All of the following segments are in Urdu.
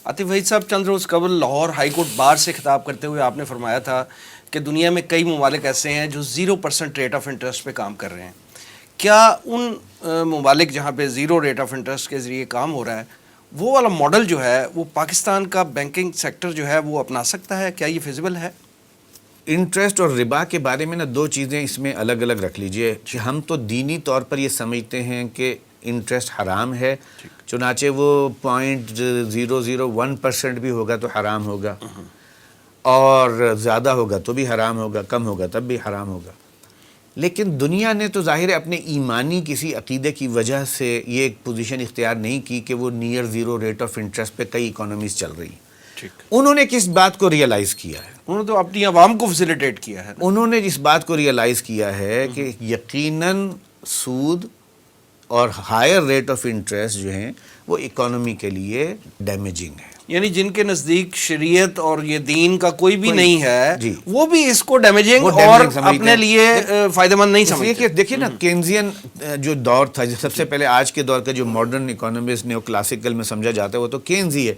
عاطف وحید صاحب، چند روز قبل لاہور ہائی کورٹ بار سے خطاب کرتے ہوئے آپ نے فرمایا تھا کہ دنیا میں کئی ممالک ایسے ہیں جو 0% ریٹ آف انٹرسٹ پہ کام کر رہے ہیں. کیا ان ممالک جہاں پہ 0 ریٹ آف انٹرسٹ کے ذریعے کام ہو رہا ہے، وہ والا ماڈل جو ہے وہ پاکستان کا بینکنگ سیکٹر جو ہے وہ اپنا سکتا ہے؟ کیا یہ فیزیبل ہے؟ انٹرسٹ اور ربا کے بارے میں دو چیزیں اس میں الگ الگ رکھ لیجئے. ہم تو دینی طور پر یہ سمجھتے ہیں کہ انٹرسٹ حرام ہے، چنانچہ وہ 0.001% بھی ہوگا تو حرام ہوگا، اور زیادہ ہوگا تو بھی حرام ہوگا، کم ہوگا تب بھی حرام ہوگا. لیکن دنیا نے تو ظاہر ہے اپنے ایمانی کسی عقیدے کی وجہ سے یہ ایک پوزیشن اختیار نہیں کی کہ وہ near zero rate of interest پہ کئی اکانومیز چل رہی ہیں. انہوں نے کس بات کو ریئلائز کیا ہے؟ انہوں نے تو اپنی عوام کو فیسیلیٹیٹ کیا ہے. انہوں نے اس بات کو ریئلائز کیا ہے کہ یقیناً سود اور ہائر ریٹ آف انٹرسٹ جو ہیں وہ اکانومی کے لیے ڈیمیجنگ ہے. یعنی جن کے نزدیک شریعت اور یہ دین کا کوئی بھی نہیں ہے، وہ بھی اس کو ڈیمیجنگ اور اپنے لیے فائدہ مند نہیں سمجھتے. دیکھیے نا، کینزین جو دور تھا، سب سے پہلے آج کے دور کا جو ماڈرن اکانومسٹ نیو کلاسیکل میں سمجھا جاتا ہے وہ تو کینز ہی ہے.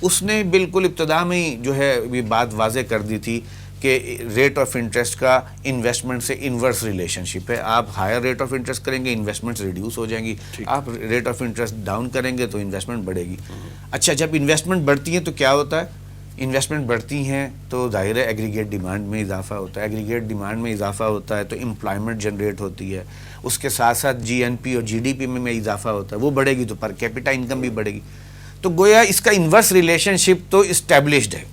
اس نے بالکل ابتدا میں ہی جو ہے یہ بات واضح کر دی تھی کہ ریٹ آف انٹرسٹ کا انویسٹمنٹ سے انورس ریلیشن شپ ہے. آپ ہائر ریٹ آف انٹرسٹ کریں گے، انویسٹمنٹ ریڈیوس ہو جائیں گی. آپ ریٹ آف انٹرسٹ ڈاؤن کریں گے تو انویسٹمنٹ بڑھے گی. اچھا، جب انویسٹمنٹ بڑھتی ہیں تو کیا ہوتا ہے؟ انویسٹمنٹ بڑھتی ہیں تو ظاہر ہے ایگریگیٹ ڈیمانڈ میں اضافہ ہوتا ہے. ایگریگیٹ ڈیمانڈ میں اضافہ ہوتا ہے تو امپلائمنٹ جنریٹ ہوتی ہے. اس کے ساتھ ساتھ جی این پی اور جی ڈی پی میں اضافہ ہوتا ہے، وہ بڑھے گی تو پر کیپٹا انکم بھی بڑھے گی. تو گویا اس کا انورس ریلیشن شپ تو اسٹیبلشڈ ہے.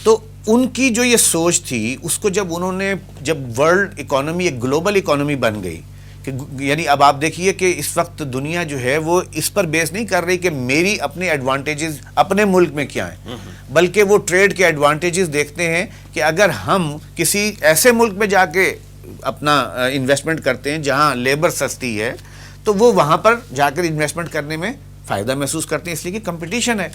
تو ان کی جو یہ سوچ تھی، اس کو جب انہوں نے ورلڈ اکانومی ایک گلوبل اکانومی بن گئی، کہ یعنی اب آپ دیکھیے کہ اس وقت دنیا جو ہے وہ اس پر بیس نہیں کر رہی کہ میری اپنے ایڈوانٹیجز اپنے ملک میں کیا ہیں، بلکہ وہ ٹریڈ کے ایڈوانٹیجز دیکھتے ہیں کہ اگر ہم کسی ایسے ملک میں جا کے اپنا انویسٹمنٹ کرتے ہیں جہاں لیبر سستی ہے تو وہ وہاں پر جا کر انویسٹمنٹ کرنے میں فائدہ محسوس کرتے ہیں، اس لیے کہ کمپٹیشن ہے.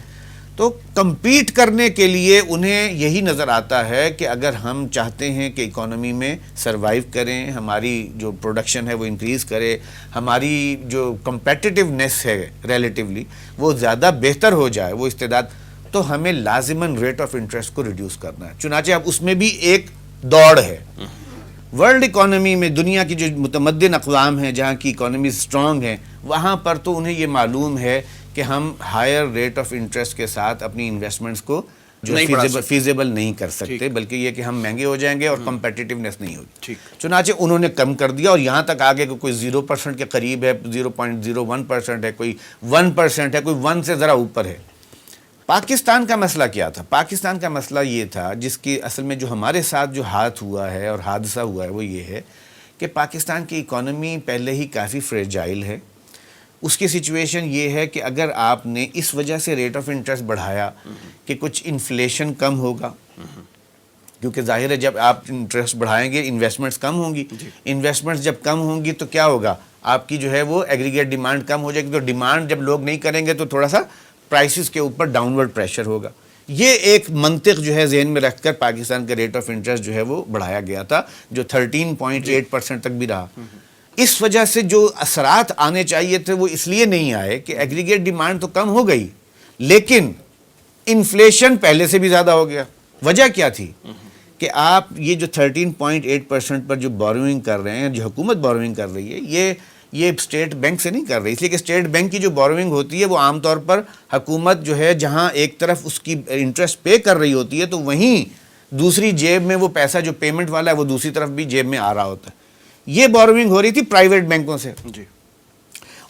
تو کمپیٹ کرنے کے لیے انہیں یہی نظر آتا ہے کہ اگر ہم چاہتے ہیں کہ اکانومی میں سروائیو کریں، ہماری جو پروڈکشن ہے وہ انکریز کرے، ہماری جو کمپیٹیٹیونیس ہے ریلیٹیولی وہ زیادہ بہتر ہو جائے، وہ استعداد، تو ہمیں لازماً ریٹ آف انٹرسٹ کو ریڈیوس کرنا ہے. چنانچہ اب اس میں بھی ایک دوڑ ہے. ورلڈ اکانومی میں دنیا کی جو متمدن اقوام ہیں جہاں کی اکانومیز اسٹرانگ ہیں، وہاں پر تو انہیں یہ معلوم ہے کہ ہم ہائر ریٹ آف انٹرسٹ کے ساتھ اپنی انویسٹمنٹس کو جو فیزیبل نہیں کر سکتے، بلکہ یہ کہ ہم مہنگے ہو جائیں گے اور کمپیٹیٹیونیس نہیں ہوگی. چنانچہ انہوں نے کم کر دیا اور یہاں تک آگے کہ کوئی 0% کے قریب ہے، 0.01% ہے، کوئی 1% ہے، کوئی 1 سے ذرا اوپر ہے. پاکستان کا مسئلہ کیا تھا؟ پاکستان کا مسئلہ یہ تھا، جس کی اصل میں جو ہمارے ساتھ جو ہوا ہے اور حادثہ ہوا ہے وہ یہ ہے کہ پاکستان کی اکانومی پہلے ہی کافی فریجائل ہے. اس کی سچویشن یہ ہے کہ اگر آپ نے اس وجہ سے ریٹ آف انٹرسٹ بڑھایا کہ کچھ انفلیشن کم ہوگا، کیونکہ ظاہر ہے جب آپ انٹرسٹ بڑھائیں گے انویسٹمنٹس کم ہوں گی. انویسٹمنٹس جب کم ہوں گی تو کیا ہوگا؟ آپ کی جو ہے وہ ایگریگیٹ ڈیمانڈ کم ہو جائے گی. تو ڈیمانڈ جب لوگ نہیں کریں گے تو تھوڑا سا پرائسز کے اوپر ڈاؤنورڈ پریشر ہوگا. یہ ایک منطق جو ہے ذہن میں رکھ کر پاکستان کا ریٹ آف انٹرسٹ جو ہے وہ بڑھایا گیا تھا، جو 13.8% تک بھی رہا. اس وجہ سے جو اثرات آنے چاہیے تھے وہ اس لیے نہیں آئے کہ ایگریگیٹ ڈیمانڈ تو کم ہو گئی لیکن انفلیشن پہلے سے بھی زیادہ ہو گیا. وجہ کیا تھی کہ آپ یہ جو 13.8% پر جو بوروئنگ کر رہے ہیں، جو حکومت بوروئنگ کر رہی ہے، یہ اسٹیٹ بینک سے نہیں کر رہی، اس لیے کہ اسٹیٹ بینک کی جو بوروئنگ ہوتی ہے وہ عام طور پر حکومت جو ہے جہاں ایک طرف اس کی انٹرسٹ پے کر رہی ہوتی ہے تو وہیں دوسری جیب میں وہ پیسہ جو پیمنٹ والا ہے وہ دوسری طرف بھی جیب میں آ رہا ہوتا ہے. یہ بوروئنگ ہو رہی تھی پرائیویٹ بینکوں سے،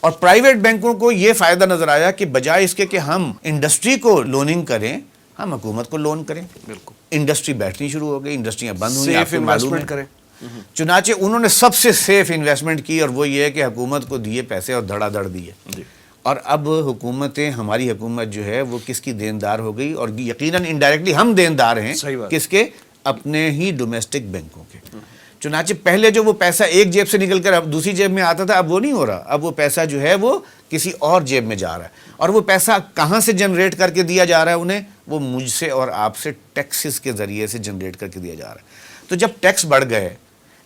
اور پرائیویٹ بینکوں کو یہ فائدہ نظر آیا کہ بجائے اس کے کہ ہم انڈسٹری کو لوننگ کریں، ہم حکومت کو لون کریں. بالکل، انڈسٹری بیٹھنی شروع ہو گئی، انڈسٹریاں بند ہوئی، آپ کو معلوم ہے. چنانچہ انہوں نے سب سے سیف انویسٹمنٹ کی اور وہ یہ ہے کہ حکومت کو دیے پیسے اور دھڑا دھڑ دیے. اور اب حکومتیں، ہماری حکومت جو ہے وہ کس کی دیندار ہو گئی، اور یقیناً انڈائریکٹلی ہم دیندار ہیں کس کے؟ اپنے ہی ڈومیسٹک بینکوں کے. چنانچہ پہلے جو وہ پیسہ ایک جیب سے نکل کر اب دوسری جیب میں آتا تھا، اب وہ نہیں ہو رہا. اب وہ پیسہ جو ہے وہ کسی اور جیب میں جا رہا ہے. اور وہ پیسہ کہاں سے جنریٹ کر کے دیا جا رہا ہے انہیں؟ وہ مجھ سے اور آپ سے ٹیکسز کے ذریعے سے جنریٹ کر کے دیا جا رہا ہے. تو جب ٹیکس بڑھ گئے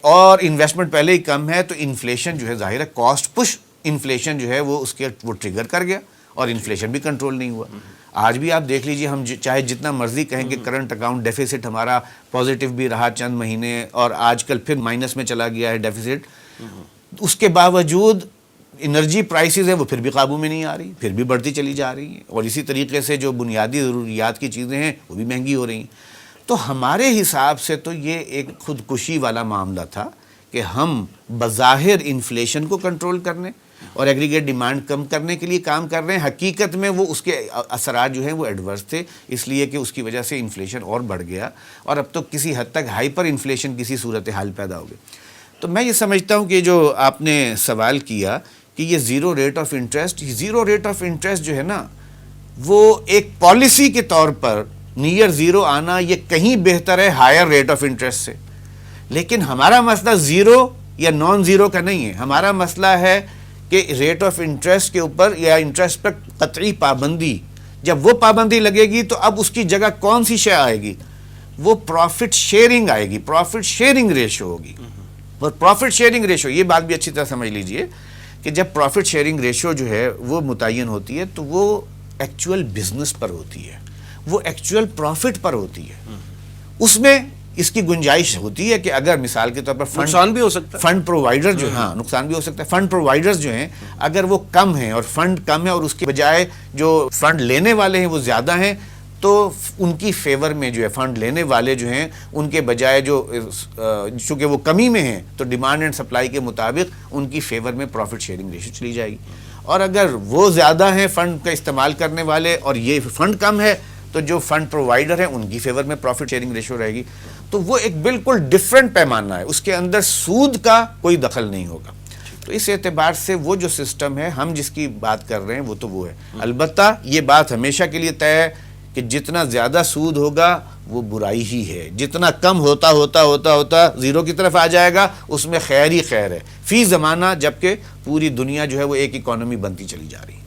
اور انویسٹمنٹ پہلے ہی کم ہے تو انفلیشن جو ہے ظاہر ہے کاسٹ پش انفلیشن جو ہے وہ اس کے وہ ٹریگر کر گیا اور انفلیشن بھی کنٹرول نہیں ہوا. آج بھی آپ دیکھ لیجئے, ہم چاہے جتنا مرضی کہیں کہ کرنٹ اکاؤنٹ ڈیفیسٹ ہمارا پازیٹیو بھی رہا چند مہینے اور آج کل پھر مائنس میں چلا گیا ہے ڈیفیسٹ, اس کے باوجود انرجی پرائسز ہیں وہ پھر بھی قابو میں نہیں آ رہی, پھر بھی بڑھتی چلی جا رہی ہیں, اور اسی طریقے سے جو بنیادی ضروریات کی چیزیں ہیں وہ بھی مہنگی ہو رہی ہیں. تو ہمارے حساب سے تو یہ ایک خودکشی والا معاملہ تھا کہ ہم بظاہر انفلیشن کو کنٹرول کرنے اور ایگریگیٹ ڈیمانڈ کم کرنے کے لیے کام کر رہے ہیں, حقیقت میں وہ اس کے اثرات جو ہیں وہ ایڈورس تھے, اس لیے کہ اس کی وجہ سے انفلیشن اور بڑھ گیا اور اب تو کسی حد تک ہائپر انفلیشن کسی صورتحال پیدا ہو گئی. تو میں یہ سمجھتا ہوں کہ جو آپ نے سوال کیا کہ یہ زیرو ریٹ آف انٹرسٹ جو ہے نا, وہ ایک پالیسی کے طور پر نیئر زیرو آنا یہ کہیں بہتر ہے ہائر ریٹ آف انٹرسٹ سے. لیکن ہمارا مسئلہ زیرو یا نان زیرو کا نہیں ہے, ہمارا مسئلہ ہے کہ ریٹ آف انٹرسٹ کے اوپر یا انٹرسٹ پر قطعی پابندی, جب وہ پابندی لگے گی تو اب اس کی جگہ کون سی شے آئے گی, وہ پروفٹ شیئرنگ آئے گی, پروفٹ شیئرنگ ریشو ہوگی. اور پروفٹ شیئرنگ ریشو, یہ بات بھی اچھی طرح سمجھ لیجئے کہ جب پروفٹ شیئرنگ ریشو جو ہے وہ متعین ہوتی ہے تو وہ ایکچوئل بزنس پر ہوتی ہے, وہ ایکچوئل پروفٹ پر ہوتی ہے. اس میں اس کی گنجائش ہوتی ہے کہ اگر مثال کے طور پر نقصان بھی ہو سکتا ہے, فنڈ پرووائڈر جو ہاں نقصان بھی ہو سکتا ہے, فنڈ پرووائڈرز جو ہیں اگر وہ کم ہیں اور فنڈ کم ہے اور اس کے بجائے جو فنڈ لینے والے ہیں وہ زیادہ ہیں, تو ان کی فیور میں جو ہے فنڈ لینے والے جو ہیں ان کے بجائے جو چونکہ وہ کمی میں ہیں تو ڈیمانڈ اینڈ سپلائی کے مطابق ان کی فیور میں پروفٹ شیئرنگ ریشو چلی جائے گی. اور اگر وہ زیادہ ہیں فنڈ کا استعمال کرنے والے اور یہ فنڈ کم ہے تو جو فنڈ پرووائڈر ہیں ان کی فیور میں پروفٹ شیئرنگ ریشو رہے گی. تو وہ ایک بالکل ڈیفرنٹ پیمانہ ہے, اس کے اندر سود کا کوئی دخل نہیں ہوگا. تو اس اعتبار سے وہ جو سسٹم ہے ہم جس کی بات کر رہے ہیں وہ تو وہ ہے. البتہ یہ بات ہمیشہ کے لیے طے ہے کہ جتنا زیادہ سود ہوگا وہ برائی ہی ہے, جتنا کم ہوتا ہوتا ہوتا ہوتا زیرو کی طرف آ جائے گا اس میں خیر ہی خیر ہے فی زمانہ, جبکہ پوری دنیا جو ہے وہ ایک اکانومی بنتی چلی جا رہی ہے.